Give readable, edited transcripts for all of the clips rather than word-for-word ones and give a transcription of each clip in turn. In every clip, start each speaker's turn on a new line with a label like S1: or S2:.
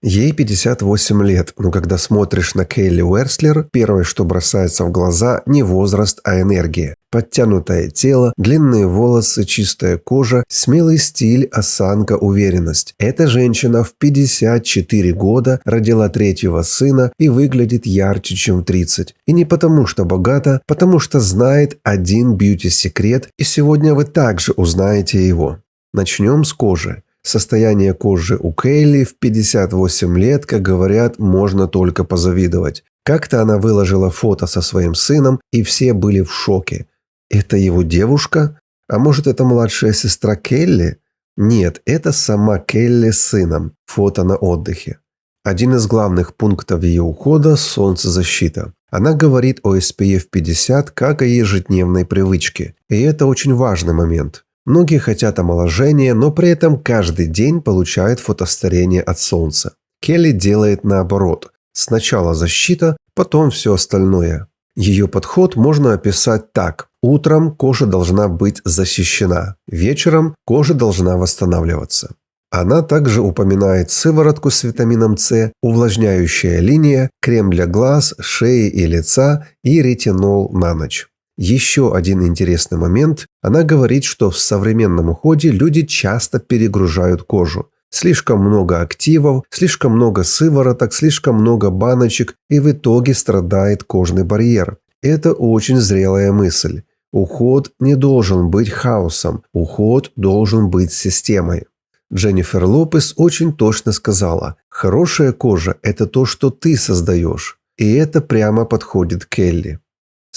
S1: Ей 58 лет, но когда смотришь на Келли Уэрслер, первое, что бросается в глаза, не возраст, а энергия. Подтянутое тело, длинные волосы, чистая кожа, смелый стиль, осанка, уверенность. Эта женщина в 54 года родила третьего сына и выглядит ярче, чем в 30. И не потому, что богата, потому что знает один бьюти-секрет, и сегодня вы также узнаете его. Начнем с кожи. Состояние кожи у Келли в 58 лет, как говорят, можно только позавидовать. Как-то она выложила фото со своим сыном, и все были в шоке. Это его девушка? А может, это младшая сестра Келли? Нет, это сама Келли с сыном. Фото на отдыхе. Один из главных пунктов ее ухода – солнцезащита. Она говорит о SPF 50 как о ежедневной привычке. И это очень важный момент. Многие хотят омоложения, но при этом каждый день получают фотостарение от солнца. Келли делает наоборот. Сначала защита, потом все остальное. Ее подход можно описать так. Утром кожа должна быть защищена. Вечером кожа должна восстанавливаться. Она также упоминает сыворотку с витамином С, увлажняющая линия, крем для глаз, шеи и лица и ретинол на ночь. Еще один интересный момент. Она говорит, что в современном уходе люди часто перегружают кожу. Слишком много активов, слишком много сывороток, слишком много баночек, и в итоге страдает кожный барьер. Это очень зрелая мысль. Уход не должен быть хаосом, уход должен быть системой. Дженнифер Лопес очень точно сказала: «Хорошая кожа – это то, что ты создаешь». И это прямо подходит Келли.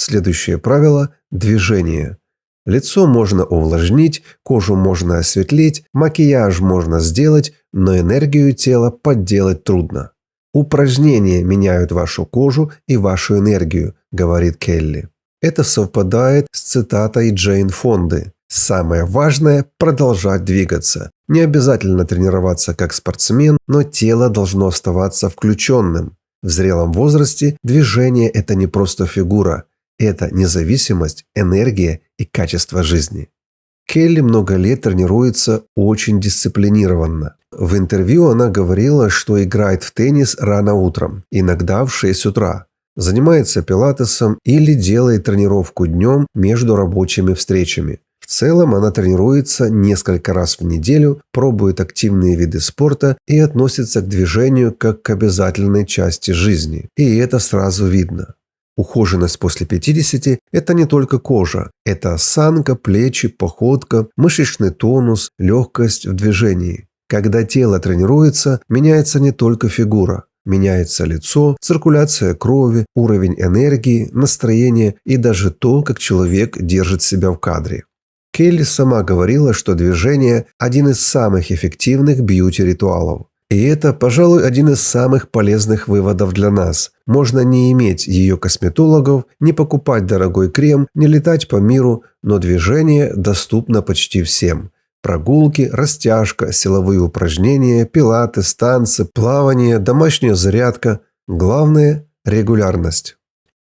S1: Следующее правило – движение. Лицо можно увлажнить, кожу можно осветлить, макияж можно сделать, но энергию тела подделать трудно. Упражнения меняют вашу кожу и вашу энергию, говорит Келли. Это совпадает с цитатой Джейн Фонды. Самое важное – продолжать двигаться. Не обязательно тренироваться как спортсмен, но тело должно оставаться включенным. В зрелом возрасте движение – это не просто фигура. Это независимость, энергия и качество жизни. Келли много лет тренируется очень дисциплинированно. В интервью она говорила, что играет в теннис рано утром, иногда в 6 утра. Занимается пилатесом или делает тренировку днем между рабочими встречами. В целом она тренируется несколько раз в неделю, пробует активные виды спорта и относится к движению как к обязательной части жизни. И это сразу видно. Ухоженность после 50 – это не только кожа. Это осанка, плечи, походка, мышечный тонус, легкость в движении. Когда тело тренируется, меняется не только фигура. Меняется лицо, циркуляция крови, уровень энергии, настроение и даже то, как человек держит себя в кадре. Келли сама говорила, что движение – один из самых эффективных бьюти-ритуалов. И это, пожалуй, один из самых полезных выводов для нас. Можно не иметь ее косметологов, не покупать дорогой крем, не летать по миру, но движение доступно почти всем. Прогулки, растяжка, силовые упражнения, пилатес, танцы, плавание, домашняя зарядка. Главное – регулярность.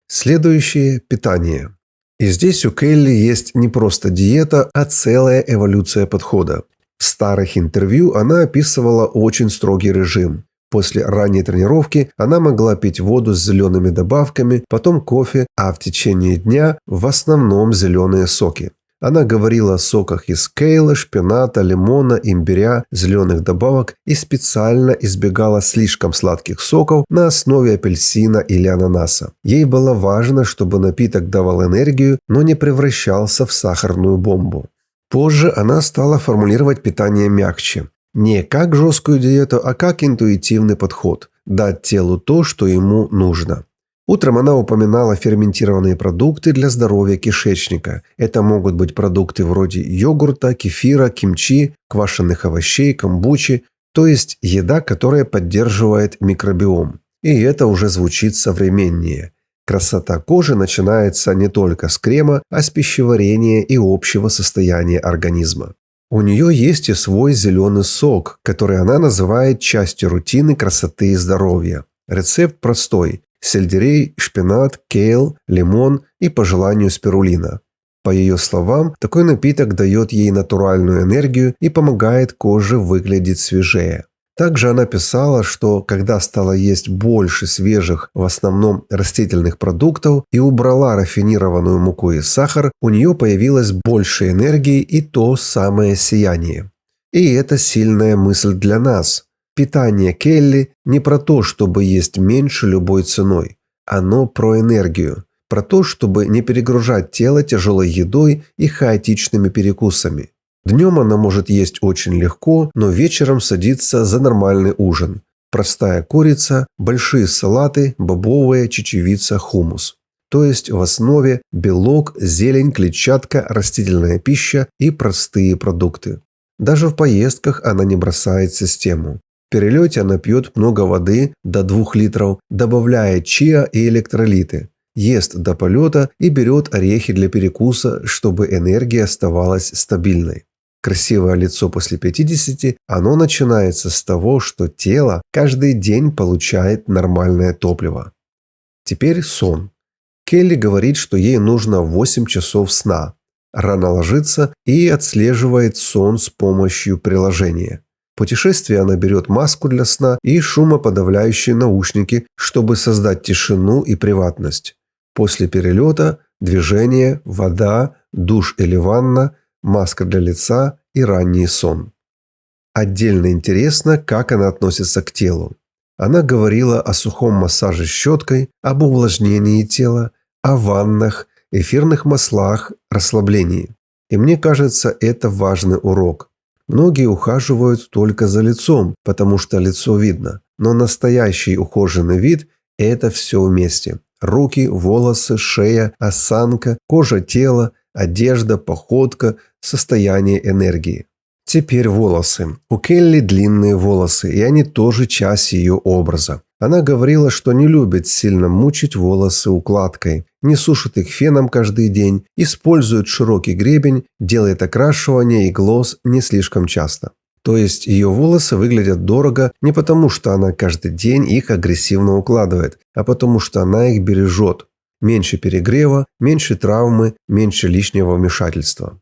S1: Следующее – питание. И здесь у Келли есть не просто диета, а целая эволюция подхода. В старых интервью она описывала очень строгий режим. После ранней тренировки она могла пить воду с зелеными добавками, потом кофе, а в течение дня в основном зеленые соки. Она говорила о соках из кейла, шпината, лимона, имбиря, зеленых добавок и специально избегала слишком сладких соков на основе апельсина или ананаса. Ей было важно, чтобы напиток давал энергию, но не превращался в сахарную бомбу. Позже она стала формулировать питание мягче. Не как жесткую диету, а как интуитивный подход. Дать телу то, что ему нужно. Утром она упоминала ферментированные продукты для здоровья кишечника. Это могут быть продукты вроде йогурта, кефира, кимчи, квашеных овощей, камбучи. То есть еда, которая поддерживает микробиом. И это уже звучит современнее. Красота кожи начинается не только с крема, а с пищеварения и общего состояния организма. У нее есть и свой зеленый сок, который она называет частью рутины красоты и здоровья. Рецепт простой – сельдерей, шпинат, кейл, лимон и, по желанию, спирулина. По ее словам, такой напиток дает ей натуральную энергию и помогает коже выглядеть свежее. Также она писала, что когда стала есть больше свежих, в основном растительных продуктов и убрала рафинированную муку и сахар, у нее появилось больше энергии и то самое сияние. И это сильная мысль для нас. Питание Келли не про то, чтобы есть меньше любой ценой. Оно про энергию. Про то, чтобы не перегружать тело тяжелой едой и хаотичными перекусами. Днем она может есть очень легко, но вечером садится за нормальный ужин. Простая курица, большие салаты, бобовые, чечевица, хумус. То есть в основе белок, зелень, клетчатка, растительная пища и простые продукты. Даже в поездках она не бросает систему. В перелете она пьет много воды, до 2 литров, добавляет чиа и электролиты. Ест до полета и берет орехи для перекуса, чтобы энергия оставалась стабильной. Красивое лицо после 50, оно начинается с того, что тело каждый день получает нормальное топливо. Теперь сон. Келли говорит, что ей нужно 8 часов сна. Рано ложится и отслеживает сон с помощью приложения. В путешествии она берет маску для сна и шумоподавляющие наушники, чтобы создать тишину и приватность. После перелета – движение, вода, душ или ванна, маска для лица и ранний сон. Отдельно интересно, как она относится к телу. Она говорила о сухом массаже щеткой, об увлажнении тела, о ваннах, эфирных маслах, расслаблении. И мне кажется, это важный урок. Многие ухаживают только за лицом, потому что лицо видно. Но настоящий ухоженный вид – это все вместе. Руки, волосы, шея, осанка, кожа тела, одежда, походка, состояние энергии. Теперь волосы. У Келли длинные волосы, и они тоже часть ее образа. Она говорила, что не любит сильно мучить волосы укладкой, не сушит их феном каждый день, использует широкий гребень, делает окрашивание и глосс не слишком часто. То есть ее волосы выглядят дорого не потому, что она каждый день их агрессивно укладывает, а потому что она их бережет. Меньше перегрева, меньше травмы, меньше лишнего вмешательства.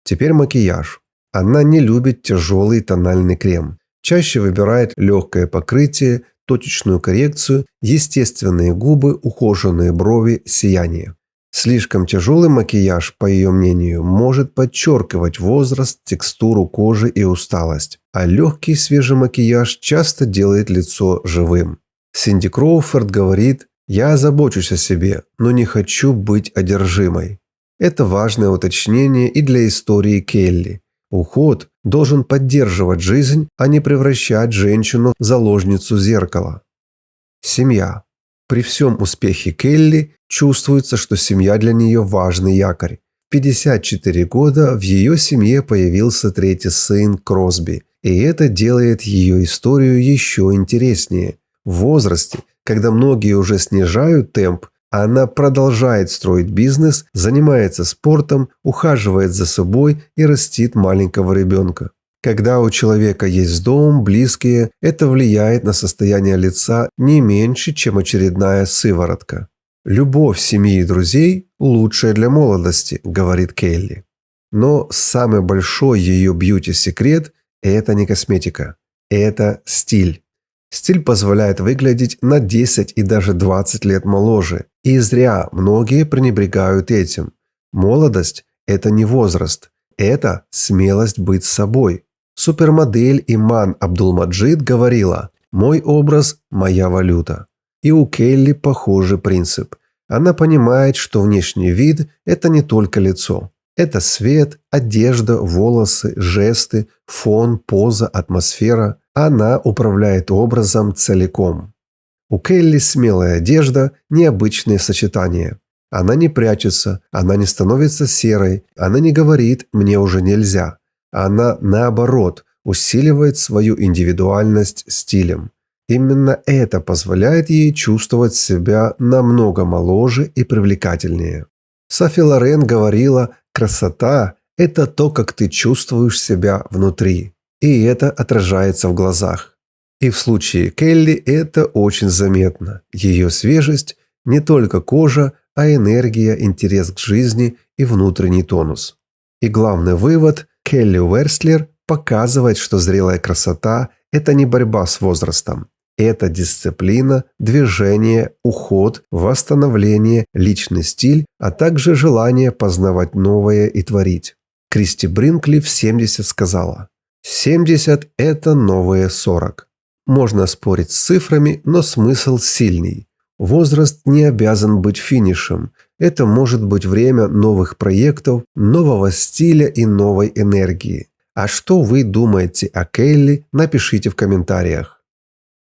S1: Теперь макияж. Она не любит тяжелый тональный крем. Чаще выбирает легкое покрытие, точечную коррекцию, естественные губы, ухоженные брови, сияние. Слишком тяжелый макияж, по ее мнению, может подчеркивать возраст, текстуру кожи и усталость, а легкий свежий макияж часто делает лицо живым. Синди Кроуфорд говорит: «Я забочусь о себе, но не хочу быть одержимой». Это важное уточнение и для истории Келли. Уход должен поддерживать жизнь, а не превращать женщину в заложницу зеркала. Семья. При всем успехе Келли чувствуется, что семья для нее важный якорь. В 54 года в ее семье появился третий сын Кросби, и это делает ее историю еще интереснее. В возрасте, когда многие уже снижают темп, она продолжает строить бизнес, занимается спортом, ухаживает за собой и растит маленького ребенка. Когда у человека есть дом, близкие, это влияет на состояние лица не меньше, чем очередная сыворотка. «Любовь семьи и друзей – лучшая для молодости», – говорит Келли. Но самый большой ее бьюти-секрет – это не косметика, это стиль. Стиль позволяет выглядеть на 10 и даже 20 лет моложе. И зря многие пренебрегают этим. Молодость – это не возраст, это смелость быть собой. Супермодель Иман Абдулмаджид говорила: «Мой образ – моя валюта». И у Келли похожий принцип. Она понимает, что внешний вид – это не только лицо. Это свет, одежда, волосы, жесты, фон, поза, атмосфера. Она управляет образом целиком. У Келли смелая одежда, необычные сочетания. Она не прячется, она не становится серой, она не говорит «мне уже нельзя». Она, наоборот, усиливает свою индивидуальность стилем. Именно это позволяет ей чувствовать себя намного моложе и привлекательнее. Софи Лорен говорила: «Красота – это то, как ты чувствуешь себя внутри». И это отражается в глазах. И в случае Келли это очень заметно. Ее свежесть – не только кожа, а энергия, интерес к жизни и внутренний тонус. И главный вывод – Келли Уэрслер показывает, что зрелая красота – Это не борьба с возрастом. Это дисциплина, движение, уход, восстановление, личный стиль, а также желание познавать новое и творить. Кристи Бринкли в 70 сказала: «70 – это новые 40». Можно спорить с цифрами, но смысл сильней. Возраст не обязан быть финишем. Это может быть время новых проектов, нового стиля и новой энергии. А что вы думаете о Келли, напишите в комментариях.